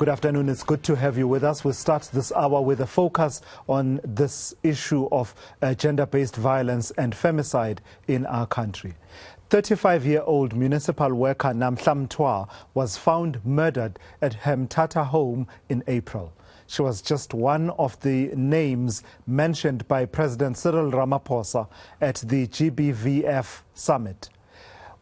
Good afternoon. It's good to have you with us. We'll start this hour with a focus on this issue of gender-based violence and femicide in our country. 35-year-old municipal worker Namhla Mtwa was found murdered at her Mthatha home in April. She was just one of the names mentioned by President Cyril Ramaphosa at the GBVF summit.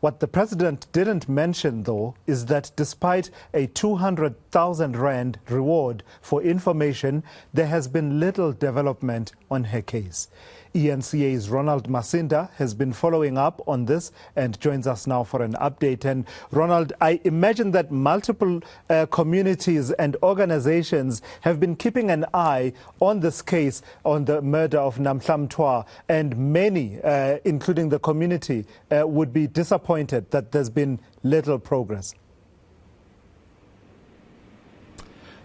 What the president didn't mention, though, is that despite a 200,000 rand reward for information, there has been little development on her case. eNCA's Ronald Masinda has been following up on this and joins us now for an update. And Ronald, I imagine that multiple communities and organizations have been keeping an eye on this case, on the murder of Namhla Mtwa, and many, including the community, would be disappointed that there's been little progress.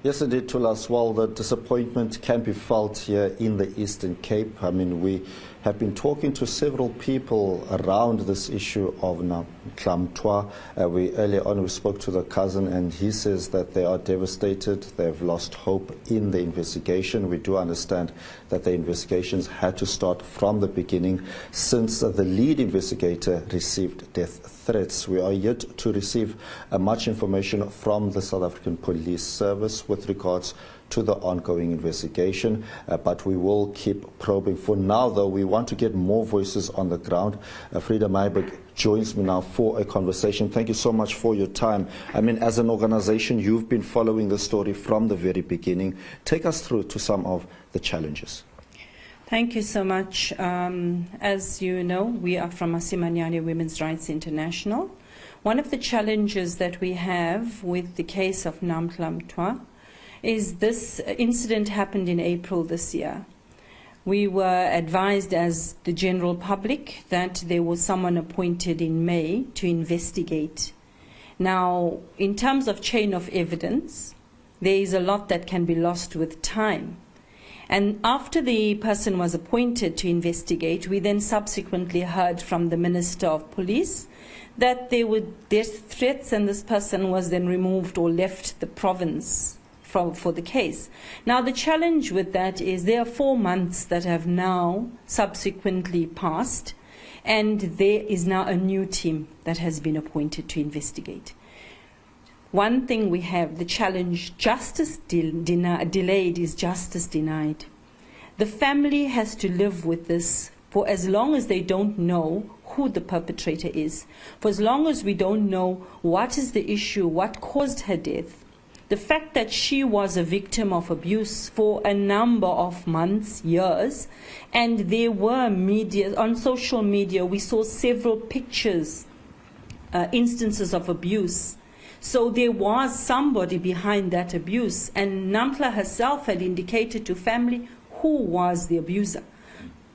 Yes, indeed, Tulas. Well, the disappointment can be felt here in the Eastern Cape. I mean, we have been talking to several people around this issue of Namhla Mtwa. Earlier on we spoke to the cousin, and he says that they are devastated. They've lost hope in the investigation. We do understand that the investigations had to start from the beginning since the lead investigator received death threats. We are yet to receive much information from the South African Police Service with regards to the ongoing investigation, but we will keep probing. For now, though, we want to get more voices on the ground. Frida Meiberg joins me now for a conversation. Thank you so much for your time. I mean, as an organization, you've been following the story from the very beginning. Take us through to some of the challenges. Thank you so much. As you know, we are from Asimanyane Women's Rights International. One of the challenges that we have with the case of Namhla Mtwa is this incident happened in April this year. We were advised as the general public that there was someone appointed in May to investigate. Now, in terms of chain of evidence, there is a lot that can be lost with time. And after the person was appointed to investigate, we then subsequently heard from the Minister of Police that there were death threats, and this person was then removed or left the province for the case. Now, the challenge with that is there are 4 months that have now subsequently passed, and there is now a new team that has been appointed to investigate. One thing we have, the challenge, justice delayed is justice denied. The family has to live with this for as long as they don't know who the perpetrator is, for as long as we don't know what is the issue, what caused her death. The fact that she was a victim of abuse for a number of months, years, and there were media, on social media, we saw several pictures, instances of abuse. So there was somebody behind that abuse, and Namhla herself had indicated to family who was the abuser.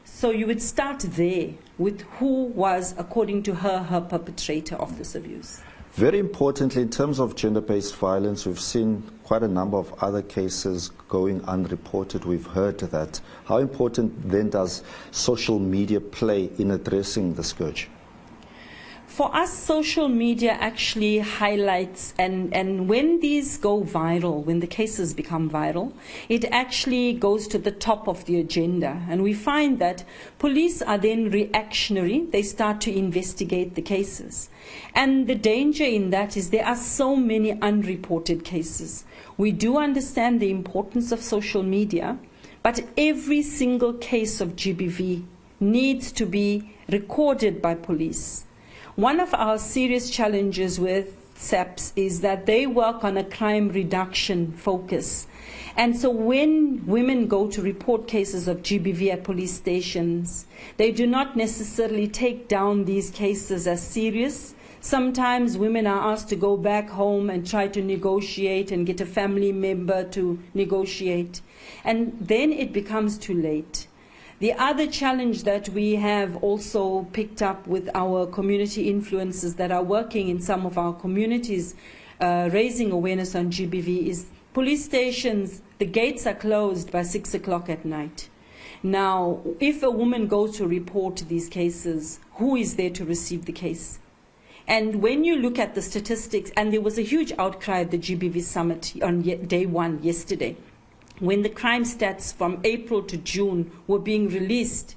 So you would start there with who was, according to her, her perpetrator of this abuse. Very importantly, in terms of gender-based violence, we've seen quite a number of other cases going unreported. We've heard that. How important then does social media play in addressing the scourge? For us, social media actually highlights, and when these go viral, when the cases become viral, it actually goes to the top of the agenda. And we find that police are then reactionary. They start to investigate the cases. And the danger in that is there are so many unreported cases. We do understand the importance of social media, but every single case of GBV needs to be recorded by police. One of our serious challenges with SAPS is that they work on a crime reduction focus. And so when women go to report cases of GBV at police stations, they do not necessarily take down these cases as serious. Sometimes women are asked to go back home and try to negotiate and get a family member to negotiate. And then it becomes too late. The other challenge that we have also picked up with our community influencers that are working in some of our communities, raising awareness on GBV, is police stations, the gates are closed by 6 o'clock at night. Now, if a woman goes to report these cases, who is there to receive the case? And when you look at the statistics, and there was a huge outcry at the GBV summit on day one yesterday, when the crime stats from April to June were being released,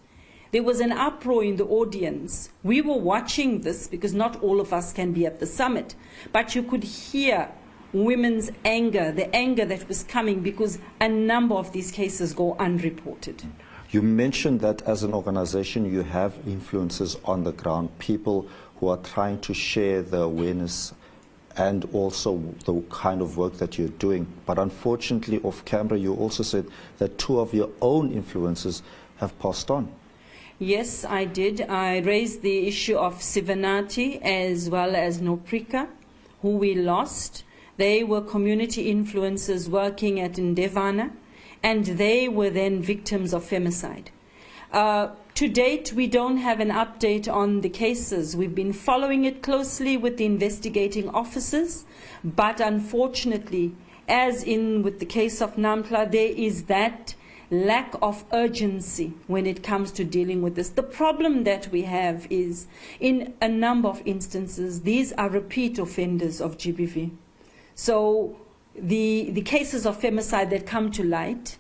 there was an uproar in the audience. We were watching this because not all of us can be at the summit, but you could hear women's anger, the anger that was coming because a number of these cases go unreported. You mentioned that as an organization you have influences on the ground, people who are trying to share the awareness and also the kind of work that you're doing. But unfortunately, off camera, you also said that 2 of your own influences have passed on. Yes, I did. I raised the issue of Sivanati as well as Noprika, who we lost. They were community influencers working at Ndevana, and they were then victims of femicide. To date, we don't have an update on the cases. We've been following it closely with the investigating officers, but unfortunately, as in with the case of Namhla, there is that lack of urgency when it comes to dealing with this. The problem that we have is, in a number of instances, these are repeat offenders of GBV. So the cases of femicide that come to light,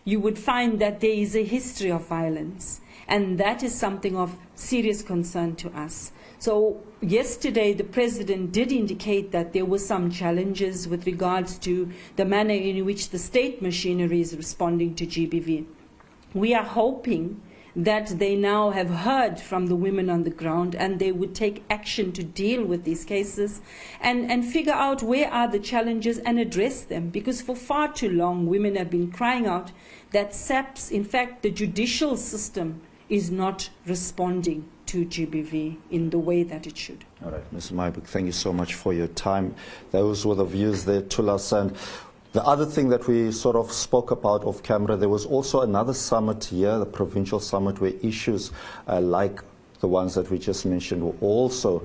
you would find that there is a history of violence, and that is something of serious concern to us. So yesterday the President did indicate that there were some challenges with regards to the manner in which the state machinery is responding to GBV. We are hoping that they now have heard from the women on the ground and they would take action to deal with these cases and figure out where are the challenges and address them. Because for far too long, women have been crying out that SAPS, in fact, the judicial system is not responding to GBV in the way that it should. All right, Ms. Maibuk, thank you so much for your time. Those were the views there, Tulas. And the other thing that we sort of spoke about off camera, there was also another summit here, the provincial summit, where issues like the ones that we just mentioned were also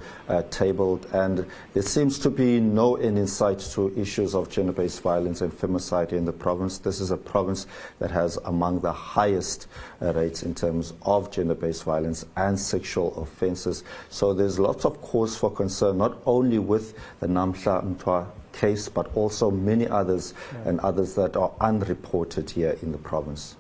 tabled, and there seems to be no end in sight to issues of gender-based violence and femicide in the province. This is a province that has among the highest rates in terms of gender-based violence and sexual offences. So there's lots of cause for concern, not only with the Namhla Mtwa case, but also many others and others that are unreported here in the province.